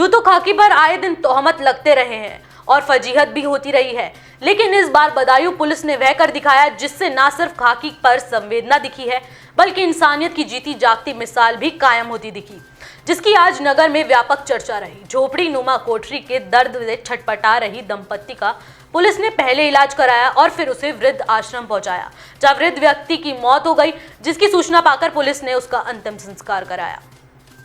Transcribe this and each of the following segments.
यूं तो खाकी पर आए दिन तोहमत लगते रहे हैं और फजीहत भी होती रही है, लेकिन इस बार बदायूं पुलिस ने वह कर दिखाया जिससे ना सिर्फ खाकी पर संवेदना दिखी है बल्कि इंसानियत की जीती जागती मिसाल भी कायम होती दिखी, जिसकी आज नगर में व्यापक चर्चा रही। झोपड़ी नुमा कोठरी के दर्द से छटपटा रही दंपत्ति का पुलिस ने पहले इलाज कराया और फिर उसे वृद्ध आश्रम पहुंचाया, जहां वृद्ध व्यक्ति की मौत हो गई, जिसकी सूचना पाकर पुलिस ने उसका अंतिम संस्कार कराया।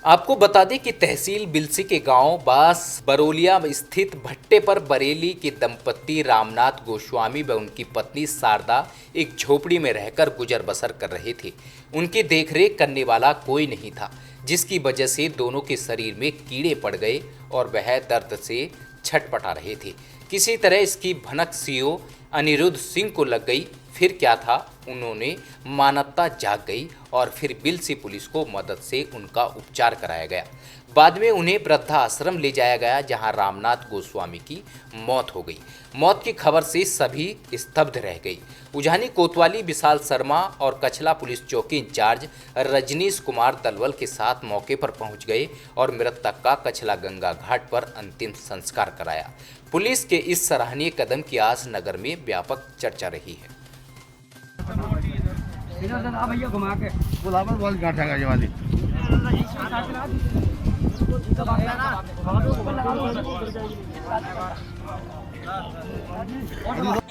आपको बता दें कि तहसील बिलसी के गांव बास बरोलिया स्थित भट्टे पर बरेली के दंपत्ति रामनाथ गोस्वामी व उनकी पत्नी शारदा एक झोपड़ी में रहकर गुजर बसर कर रहे थे। उनकी देखरेख करने वाला कोई नहीं था, जिसकी वजह से दोनों के शरीर में कीड़े पड़ गए और वह दर्द से छटपटा रहे थे। किसी तरह इसकी भनक सीओ अनिरुद्ध सिंह को लग गई। फिर क्या था, उन्होंने मानवता जाग गई और फिर बिलसी पुलिस को मदद से उनका उपचार कराया गया। बाद में उन्हें वृद्धा आश्रम ले जाया गया, जहां रामनाथ गोस्वामी की मौत हो गई। मौत की खबर से सभी स्तब्ध रह गई। उजानी कोतवाली विशाल शर्मा और कछला पुलिस चौकी इंचार्ज रजनीश कुमार दलवल के साथ मौके पर पहुंच गए और मृतक का कछला गंगा घाट पर अंतिम संस्कार कराया। पुलिस के इस सराहनीय कदम की आज नगर में व्यापक चर्चा रही है। भैया घुमा के गुलाबर वाली गांठा ये वाली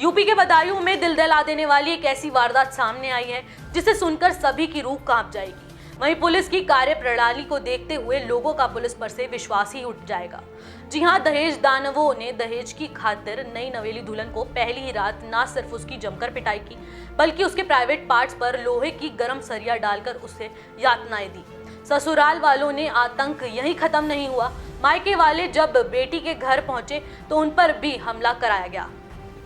यूपी के बदायूं में दिल दहला देने वाली एक ऐसी वारदात सामने आई है जिसे सुनकर सभी की रूह कांप जाएगी। वहीं पुलिस की कार्य प्रणाली को देखते हुए लोगों का पुलिस पर से विश्वास ही उठ जाएगा। जी हां, दहेज दानवों ने दहेज की खातिर नई नवेली दुल्हन को पहली ही रात ना सिर्फ उसकी जमकर पिटाई की बल्कि उसके प्राइवेट पार्ट्स पर लोहे की गरम सरिया डालकर उसे यातनाएं दी। ससुराल वालों ने आतंक यहीं खत्म नहीं हुआ। मायके वाले जब बेटी के घर पहुंचे तो उन पर भी हमला कराया गया।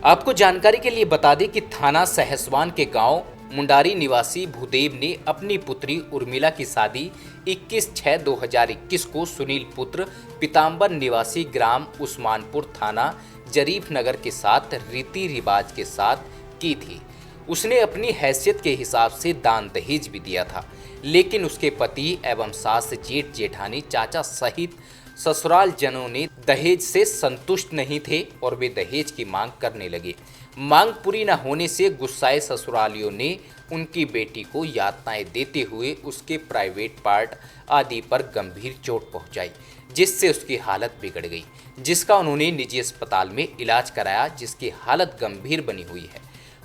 आपको जानकारी के लिए बता दें कि थाना सहसवान के गांव मुंडारी निवासी भूदेव ने अपनी पुत्री उर्मिला की शादी 21/6/2021 को सुनील पुत्र पीताम्बर निवासी ग्राम उस्मानपुर थाना जरीफ नगर के साथ रीति रिवाज के साथ की थी। उसने अपनी हैसियत के हिसाब से दान दहेज भी दिया था, लेकिन उसके पति एवं सास जेठ जेठानी चाचा सहित ससुराल जनों ने दहेज से संतुष्ट नहीं थे और वे दहेज की मांग करने लगे। मांग पूरी न होने से गुस्साए ससुरालियों ने उनकी बेटी को यातनाएं देते हुए उसके प्राइवेट पार्ट आदि पर गंभीर चोट पहुंचाई, जिससे उसकी हालत बिगड़ गई, जिसका उन्होंने निजी अस्पताल में इलाज कराया, जिसकी हालत गंभीर बनी हुई है।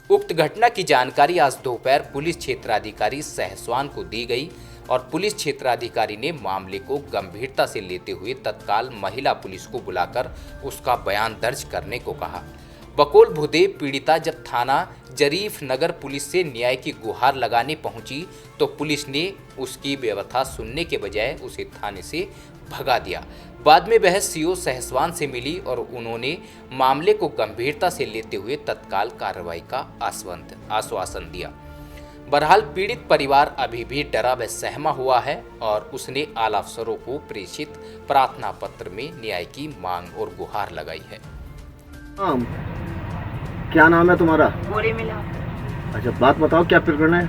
उक्त घटना की जानकारी आज दोपहर पुलिस क्षेत्राधिकारी सहसवान को दी गई और पुलिस क्षेत्राधिकारी ने मामले को गंभीरता से लेते हुए तत्काल महिला पुलिस को बुलाकर उसका बयान दर्ज करने को कहा। बकौल भूदेव पीड़िता जब थाना जरीफ नगर पुलिस से न्याय की गुहार लगाने पहुंची तो पुलिस ने उसकी व्यवस्था सुनने के बजाय उसे थाने से भगा दिया। बाद में वह सीओ सहसवान से मिली और उन्होंने मामले को गंभीरता से लेते हुए तत्काल कार्रवाई का आश्वासन दिया। बहरहाल पीड़ित परिवार अभी भी डरा व सहमा हुआ है और उसने आला अफसरों को प्रेषित प्रार्थना पत्र में न्याय की मांग और गुहार लगाई है। क्या नाम है तुम्हारा? गोरे मिला। अच्छा, बात बताओ, क्या प्रकरण है?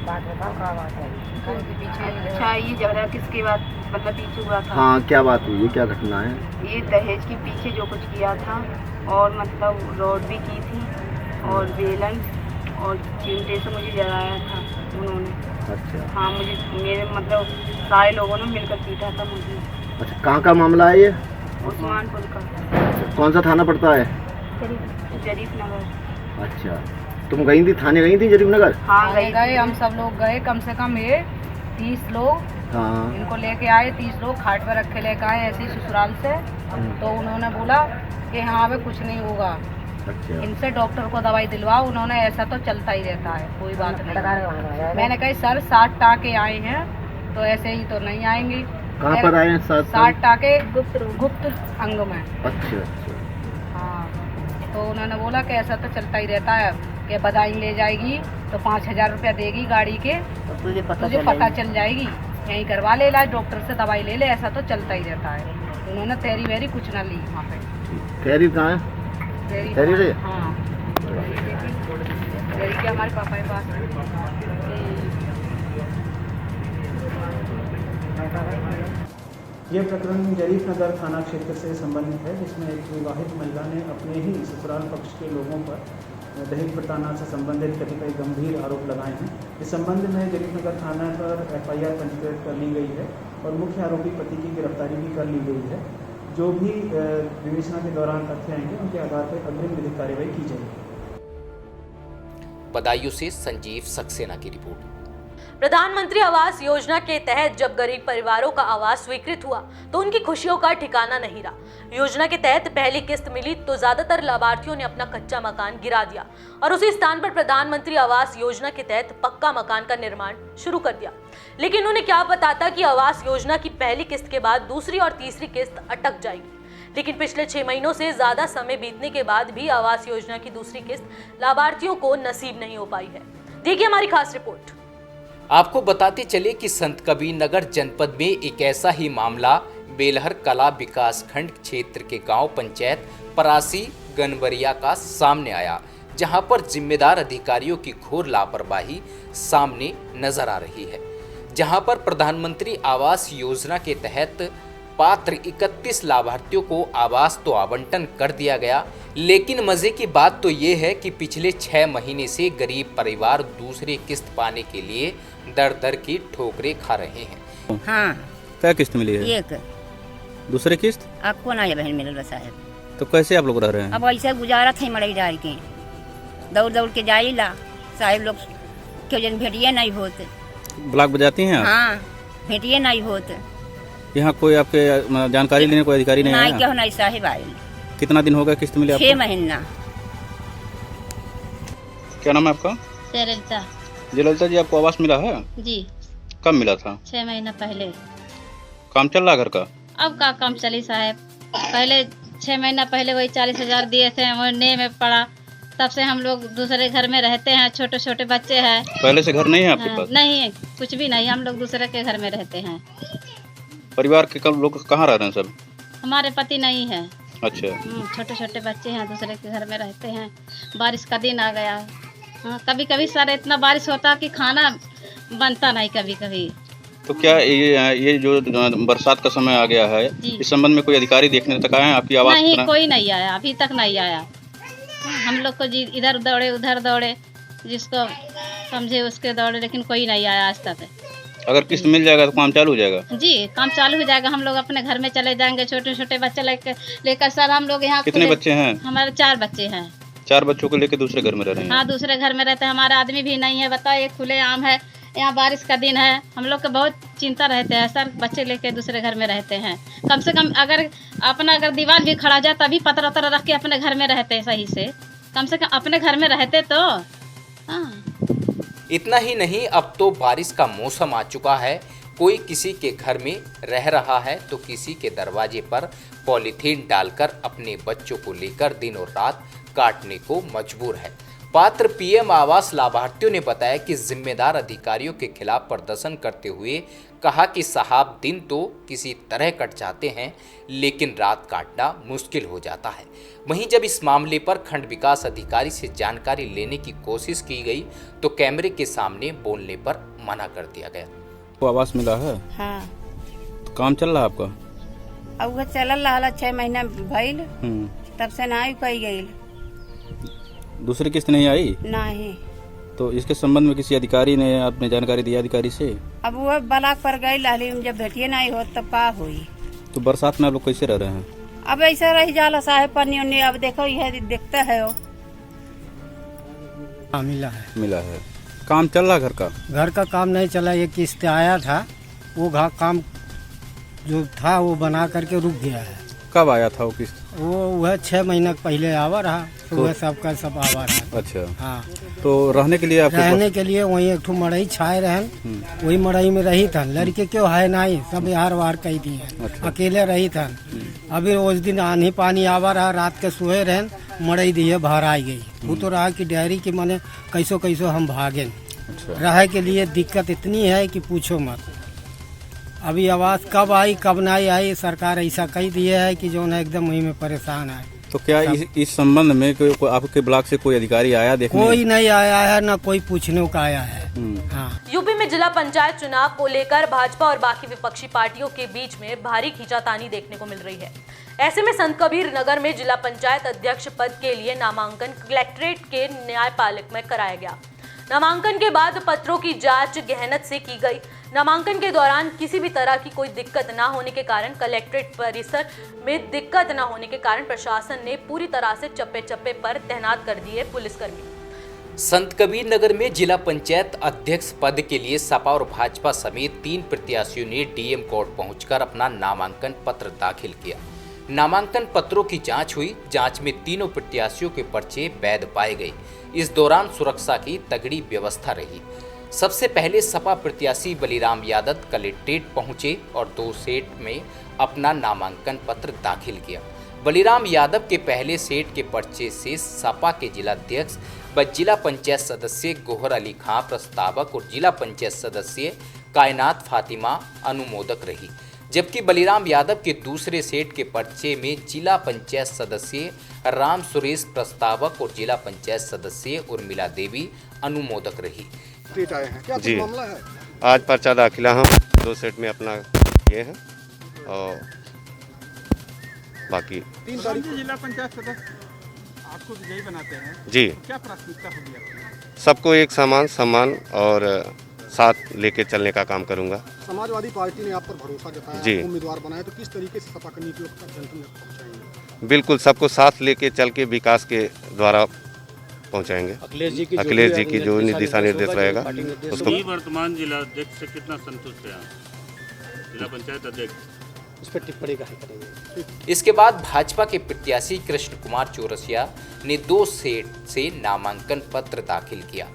बात बताओ, क्या बात है? पीछे अच्छा, ये झगड़ा किसके बाद मतलब पीछे हुआ था? हाँ, क्या बात हुई है, क्या घटना है? ये दहेज के पीछे जो कुछ किया था और मतलब रोड भी की थी और बेलन और चिमटे से मुझे जलाया था उन्होंने। अच्छा। हाँ, मुझे मेरे मतलब सारे लोगों ने मिलकर पीटा था मुझे। अच्छा, कहाँ का मामला है ये? उस्मानपुर का। अच्छा, कौन सा थाना पड़ता है? जरीफ नगर। अच्छा, तुम गई थी, थाने गई थी जरीफ नगर? हाँ गए, हम सब लोग गए, कम से कम ये 30 लोग हाँ। इनको लेके आए। 30 लोग खाट पर रखे लेके आए ऐसे ही ससुराल से। तो उन्होंने बोला कि हाँ भाई कुछ नहीं होगा। अच्छा। इनसे डॉक्टर को दवाई दिलवाओ। उन्होंने ऐसा तो चलता ही रहता है, कोई बात नहीं। मैंने कहा सर 60 टाँके आए हैं तो ऐसे ही तो नहीं आएंगे। कहाँ पर आए हैं? 60 टाँके गुप्त अंग में। अच्छा अच्छा। हाँ, तो उन्होंने बोला कि ऐसा तो चलता ही रहता है कि बदायूं ले जाएगी तो 5000 रुपया देगी गाड़ी के, तो तुझे पता चल जाएगी, यहीं करवा ले इलाज, डॉक्टर से दवाई ले ले, ऐसा तो चलता ही रहता है। उन्होंने तेरी वेरी कुछ ना ली वहाँ पे। तेरी कहाँ है? तेरी से? हाँ, तेरी के हमारे पापा के पास है। ये प्रकरण जरीफ नगर थाना क्षेत्र से संबंधित है, जिसमें एक विवाहित महिला ने अपने ही ससुराल पक्ष के लोगों पर दहेज प्रताड़ना से संबंधित कतिपय गंभीर आरोप लगाए हैं। इस संबंध में जरीफ नगर थाना पर FIR पंजीकृत कर ली गई है और मुख्य आरोपी पति की गिरफ्तारी भी कर ली गई है। जो भी विवेचना के दौरान तथ्य आएंगे उनके आधार पर अग्रिम विधिक कार्रवाई की जाएगी। बदायूं से संजीव सक्सेना की रिपोर्ट। प्रधानमंत्री आवास योजना के तहत जब गरीब परिवारों का आवास स्वीकृत हुआ तो उनकी खुशियों का ठिकाना नहीं रहा। योजना के तहत पहली किस्त मिली तो ज्यादातर लाभार्थियों ने अपना कच्चा मकान गिरा दिया और उसी स्थान पर प्रधानमंत्री आवास योजना के तहत पक्का मकान का निर्माण शुरू कर दिया। लेकिन उन्हें क्या पता था कि आवास योजना की पहली किस्त के बाद दूसरी और तीसरी किस्त अटक जाएगी। लेकिन पिछले 6 महीनों से ज्यादा समय बीतने के बाद भी आवास योजना की दूसरी किस्त लाभार्थियों को नसीब नहीं हो पाई है। देखिए हमारी खास रिपोर्ट। आपको बताते चले कि संत कबीर नगर जनपद में एक ऐसा ही मामला बेलहर कला विकास खंड क्षेत्र के गांव पंचायत परासी गनवरिया का सामने आया, जहां पर जिम्मेदार अधिकारियों की घोर लापरवाही सामने नजर आ रही है। जहां पर प्रधानमंत्री आवास योजना के तहत पात्र 31 लाभार्थियों को आवास तो आवंटन कर दिया गया, लेकिन मजे की बात तो ये है कि पिछले 6 महीने से गरीब परिवार दूसरी किस्त पाने के लिए दर दर की ठोकरें खा रहे हैं। हाँ, क्या किस्त मिली है? एक दूसरे किस्त आपको ना बहन मिलल साहब। तो कैसे आप लोग रह रहे हैं? अब ऐसे गुजारा थे मड़ई डाल के दौड़ दौड़ के जाइला साहब लोग क्यों जन भेटिए नहीं होते। ब्लॉक बजाती हैं आप? हाँ, भेटिए नहीं होते। यहाँ कोई आपके जानकारी लेने कोई अधिकारी नहीं नहीं आया? क्यों नहीं साहब आए। कितना दिन हो गया किस्त मिली आपको? 6 महीना। क्या नाम है आपका? ललिता ललिता जी, आपको आवास मिला है? जी, कब मिला था? 6 महीना पहले। काम चल रहा घर का? अब का काम चली साहब, पहले 6 महीना पहले वही 40,000 दिए थे, वो ने में पड़ा। तब से हम लोग दूसरे घर में रहते हैं, छोटे छोटे बच्चे हैं। पहले से घर नहीं है आपके पास? नहीं, कुछ भी नहीं, हम लोग दूसरे के घर में रहते हैं। परिवार के कब लोग कहाँ रह रहे हैं सब? हमारे पति नहीं है। अच्छा। छोटे छोटे बच्चे हैं, दूसरे के घर में रहते हैं। बारिश का दिन आ गया। हाँ, कभी कभी सर इतना बारिश होता कि खाना बनता नहीं कभी कभी। तो क्या ये जो बरसात का समय आ गया है, इस संबंध में कोई अधिकारी देखने तक आए हैं आपकी आवाज? नहीं, कोई नहीं आया, अभी तक नहीं आया। हम लोग को जी इधर दौड़े उधर दौड़े, जिसको समझे उसके दौड़े, लेकिन कोई नहीं आया आज तक। अगर किस्त मिल जाएगा तो काम चालू हो जाएगा? जी, काम चालू हो जाएगा। हम लोग अपने घर में चले जाएंगे, छोटे छोटे बच्चे लेकर सर। हम लोग यहाँ कितने बच्चे हैं? हमारे 4 बच्चे हैं। 4 बच्चों को लेकर दूसरे घर में रह रहे हैं? हाँ, दूसरे घर में रहते हैं। हमारा आदमी भी नहीं है, बताओ, एक खुले आम है। यहाँ बारिश का दिन है, हम लोग को बहुत चिंता रहते हैं सर। बच्चे लेके दूसरे घर में रहते हैं। कम से कम अगर दीवार भी खड़ा जाए तभी पत्थर वत्थर रख के अपने घर में रहते हैं सही से। कम से कम अपने घर में रहते तो। हाँ। इतना ही नहीं, अब तो बारिश का मौसम आ चुका है। कोई किसी के घर में रह रहा है तो किसी के दरवाजे पर पॉलीथीन डालकर अपने बच्चों को लेकर दिन और रात काटने को मजबूर है। पात्र पीएम आवास लाभार्थियों ने बताया कि जिम्मेदार अधिकारियों के खिलाफ प्रदर्शन करते हुए कहा कि साहब, दिन तो किसी तरह कट जाते हैं, लेकिन रात काटना मुश्किल हो जाता है। वहीं जब इस मामले पर खंड विकास अधिकारी से जानकारी लेने की कोशिश की गई तो कैमरे के सामने बोलने पर मना कर दिया गया। को आवास मिला है? हाँ। तो काम चल रहा है आपका? अब वो चलल रहा 6 महीना भइल, तब से ना कही गई। दूसरी किस्त नहीं आई? नहीं। तो इसके संबंध में किसी अधिकारी ने आपने जानकारी दिया अधिकारी से? अब वो ब्लॉक पर गई लाली, जब भेटिए नहीं हो तब का हुई। तो बरसात में आप लोग कैसे रह रहे हैं? अब ऐसा रही जाला साहेब, पन्नी उन्नी। अब देखो यह देखता है वो। मिला है। मिला है। काम चल रहा घर का? घर का काम नहीं चला, एक किस्त आया था, वो काम जो था वो बना करके रुक गया है। कब आया था वो किस्त? वह 6 महीना पहले आवा रहा, तो वह सबका सब आवा रहा। अच्छा। हाँ। तो रहने के लिए आपके रहने के लिए वही एक मड़ई छाए रहन, वही मड़ई में रही था। लड़के क्यों है नहीं, सब हार वार कही दिए। अच्छा। अकेले रही था। अभी उस दिन आंधी पानी आवा रहा, रात के सोए रहन, मड़ई दिए बाहर आई गई। वो तो रहा कि डेयरी की माने कैसो हम भागे। अच्छा। रह के लिए दिक्कत इतनी है कि पूछो मत। अभी आवाज कब आई कब नहीं आई, सरकार ऐसा कही दिए है कि जो है एकदम वही में परेशान है। तो क्या इस संबंध में आपके ब्लॉक से कोई अधिकारी आया देखने? कोई नहीं आया है, ना कोई पूछने का आया है। हाँ। यूपी में जिला पंचायत चुनाव को लेकर भाजपा और बाकी विपक्षी पार्टियों के बीच में भारी खींचातानी देखने को मिल रही है। ऐसे में संत कबीर नगर में जिला पंचायत अध्यक्ष पद के लिए नामांकन कलेक्ट्रेट के न्यायपालिक में कराया गया। नामांकन के बाद पत्रों की जांच गहनत से की गई। नामांकन के दौरान किसी भी तरह की कोई दिक्कत न होने के कारण कलेक्ट्रेट परिसर में दिक्कत न होने के कारण प्रशासन ने पूरी तरह से चप्पे चप्पे पर तैनात कर दिए पुलिसकर्मी। संत कबीर नगर में जिला पंचायत अध्यक्ष पद के लिए सपा और भाजपा समेत 3 प्रत्याशियों ने डीएम कोर्ट पहुंचकर अपना नामांकन पत्र दाखिल किया। नामांकन पत्रों की जांच हुई। जांच में तीनों प्रत्याशियों के पर्चे वैध पाए गए। इस दौरान सुरक्षा की तगड़ी व्यवस्था रही। सबसे पहले सपा प्रत्याशी बलिराम यादव कलेक्ट्रेट पहुंचे और 2 सेट में अपना नामांकन पत्र दाखिल किया। बलिराम यादव के पहले सेट के पर्चे से सपा के जिलाध्यक्ष व जिला पंचायत सदस्य गोहर अली खां प्रस्तावक और जिला पंचायत सदस्य कायनात फातिमा अनुमोदक रही, जबकि बलिराम यादव के दूसरे सेट के पर्चे में जिला पंचायत सदस्य राम सुरेश प्रस्तावक और जिला पंचायत सदस्य उर्मिला देवी अनुमोदक रही। जी, आज पर्चा दाखिला हम 2 सेट में अपना ये है और बाकी 3 तारीख को जिला पंचायत सदस्य आपको विजयी बनाते हैं जी। क्या प्राथमिकता होगी आपकी? सबको एक समान सम्मान और साथ लेके चलने का काम करूंगा। समाजवादी पार्टी ने आप पर भरोसा जताया, जी, उम्मीदवार बनाया, तो किस तरीके से सपा नीतियों का जनता तक पहुंचाएंगे? बिल्कुल सबको साथ लेके चल के विकास के द्वारा पहुंचाएंगे। अखिलेश जी की जो दिशा निर्देश रहेगा उसको। वर्तमान जिला अध्यक्ष से कितना संतुष्ट है जिला पंचायत अध्यक्ष? उस पर टिप्पणी करेंगे। इसके बाद भाजपा के प्रत्याशी कृष्ण कुमार चौरसिया ने 2 सेट से नामांकन पत्र दाखिल किया।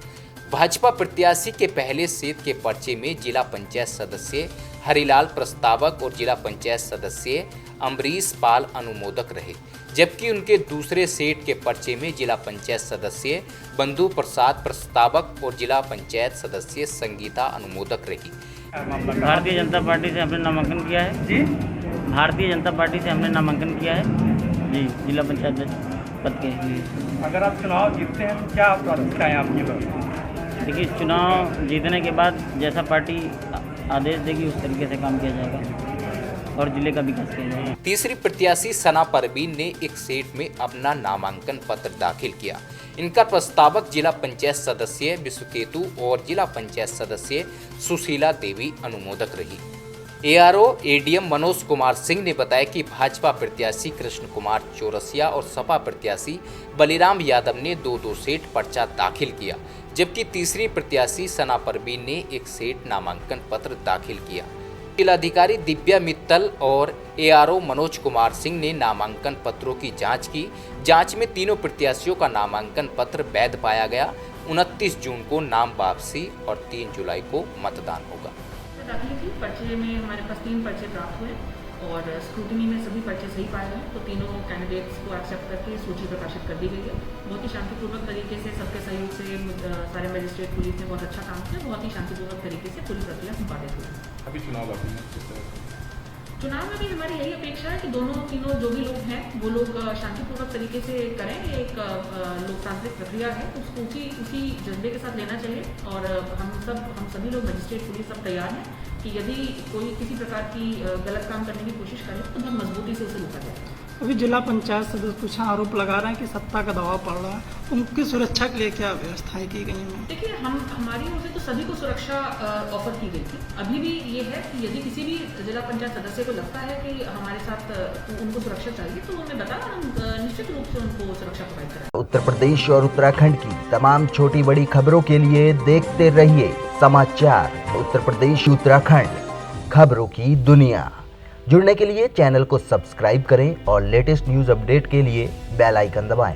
भाजपा प्रत्याशी के पहले सेट के पर्चे में जिला पंचायत सदस्य हरिलाल प्रस्तावक और जिला पंचायत सदस्य अमरीश पाल अनुमोदक रहे, जबकि उनके दूसरे सेट के पर्चे में जिला पंचायत सदस्य बंधु प्रसाद प्रस्तावक और जिला पंचायत सदस्य संगीता अनुमोदक रही। भारतीय जनता पार्टी से हमने नामांकन किया है जी। भारतीय जनता पार्टी से हमने नामांकन किया है जी, जिला पंचायत पद के लिए। अगर आप चुनाव जीतते हैं तो क्या प्राथमिकता है आपकी? देखिए, चुनाव जीतने के बाद जैसा पार्टी आदेश देगी उस तरीके से काम किया जाएगा और जिले का विकास किया जाएगा। तीसरी प्रत्याशी सना परवीन ने एक सेट में अपना नामांकन पत्र दाखिल किया। इनका प्रस्तावक जिला पंचायत सदस्य विश्वकेतु और जिला पंचायत सदस्य सुशीला देवी अनुमोदक रही। एआरओ एडीएम मनोज कुमार सिंह ने बताया कि भाजपा प्रत्याशी कृष्ण कुमार चौरसिया और सपा प्रत्याशी बलिराम यादव ने 2-2 सेट पर्चा दाखिल किया, जबकि तीसरी प्रत्याशी सना परवीन ने एक सेट नामांकन पत्र दाखिल किया। जिलाधिकारी दिव्या मित्तल और एआरओ मनोज कुमार सिंह ने नामांकन पत्रों की जांच की। जांच में तीनों प्रत्याशियों का नामांकन पत्र वैध पाया गया। 29 जून को नाम वापसी और 3 जुलाई को मतदान होगा। दाखिल थी पर्चे में हमारे पास 3 पर्चे प्राप्त हुए और स्क्रूटनी में सभी पर्चे सही पाए गए, तो तीनों कैंडिडेट्स को एक्सेप्ट करके सूची प्रकाशित कर दी गई है। बहुत ही शांतिपूर्वक तरीके से सबके सहयोग से सारे मजिस्ट्रेट पुलिस ने बहुत अच्छा काम किया। बहुत ही शांतिपूर्वक तरीके से पूरी प्रक्रिया संपादित हुई। अभी चुनाव में भी हमारी यही अपेक्षा है कि तीनों जो भी लोग हैं वो लोग शांतिपूर्वक तरीके से करें। एक लोकतांत्रिक प्रक्रिया है, उसको उसी जज्बे के साथ लेना चाहिए और हम सभी लोग मजिस्ट्रेट पुलिस सब तैयार हैं कि यदि कोई किसी प्रकार की गलत काम करने की कोशिश करे तो बहुत मजबूती से उसे रोका जाए। अभी जिला पंचायत सदस्य कुछ आरोप लगा रहे हैं कि सत्ता का दबाव पड़ रहा है, उनकी सुरक्षा के लिए क्या व्यवस्थाएं की गई हैं? देखिए, हमारी ओर से तो सभी को सुरक्षा ऑफर की गई थी। अभी भी ये है कि यदि किसी भी जिला पंचायत सदस्य को लगता है कि हमारे साथ उनको सुरक्षा चाहिए तो हमें बताना, हम निश्चित रूप से उनको सुरक्षा प्रोवाइड कराएंगे। उत्तर प्रदेश और उत्तराखंड की तमाम छोटी बड़ी खबरों के लिए देखते रहिए समाचार उत्तर प्रदेश उत्तराखंड, खबरों की दुनिया। जुड़ने के लिए चैनल को सब्सक्राइब करें और लेटेस्ट न्यूज़ अपडेट के लिए बेल आइकन दबाएं।